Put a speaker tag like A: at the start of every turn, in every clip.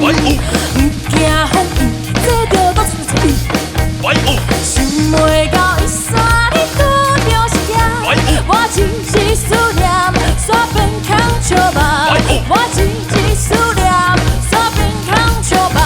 A: 惊风雨，这着落出一场雨。想袂到伊山里拄着是惊，我真是思念，煞变空笑梦。我真是思念，煞变空笑梦。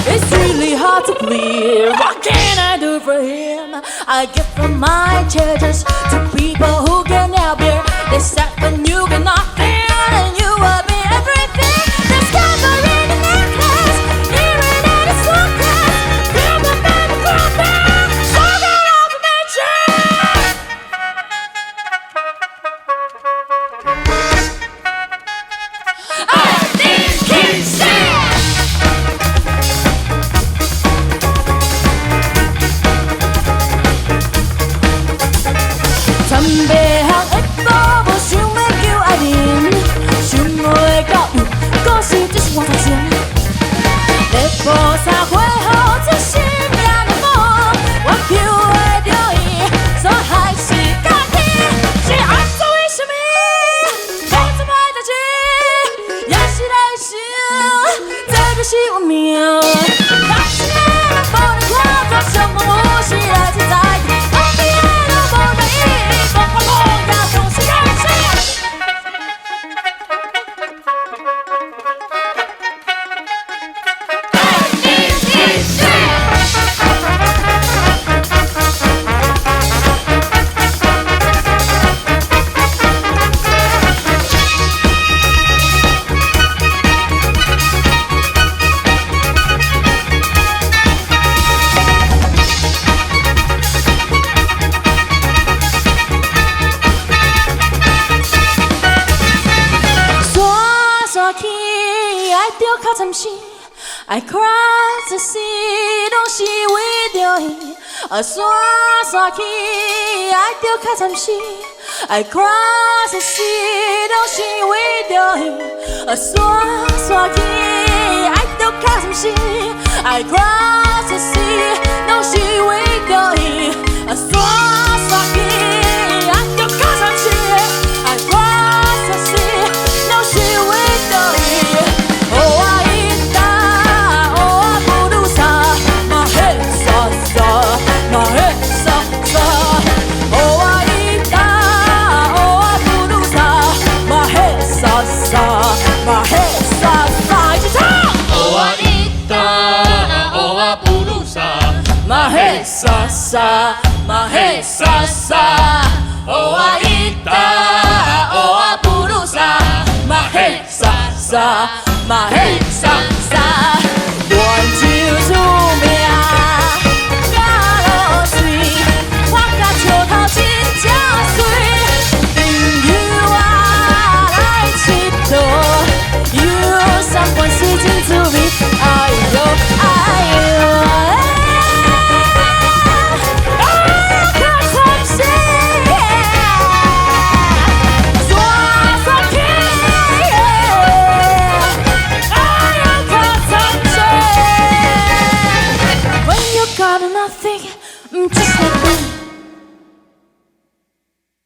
A: It's really hard to believe. What can I do for him? I give from my treasures to people who can help bear. They said when you cannot feel, and you will be everything. Discovering the necklace, hearing it is so clear. Feel the baby cry back, so get off of nature. I think he's sad. 全白行的歌，无想要求爱人，想袂到有故事只是我造成。在菩萨会后，这心命的梦，我求会着伊，所以还是家己。是安怎为什么？讲这歹代志，也是来想，这就是运命。当时的无能看作上风有时来自在地，当你爱都无在意。I cross the sea， 拢是为着伊。山山去，爱着较惨死。I cross the sea， 拢是为着伊。山山去，爱着较惨死。I cross the sea， 拢是为着伊。山山去，爱着较惨死。I cross the sea， 拢是为着伊。sa sa, mahe sa sa, oa ita, oa purusa, mahe sa sa, mahe sa sa, 暖手出名，甲落水，我甲树头真正水，朋友啊来佚佗，有三关是真滋味，哎呦哎呦。Just like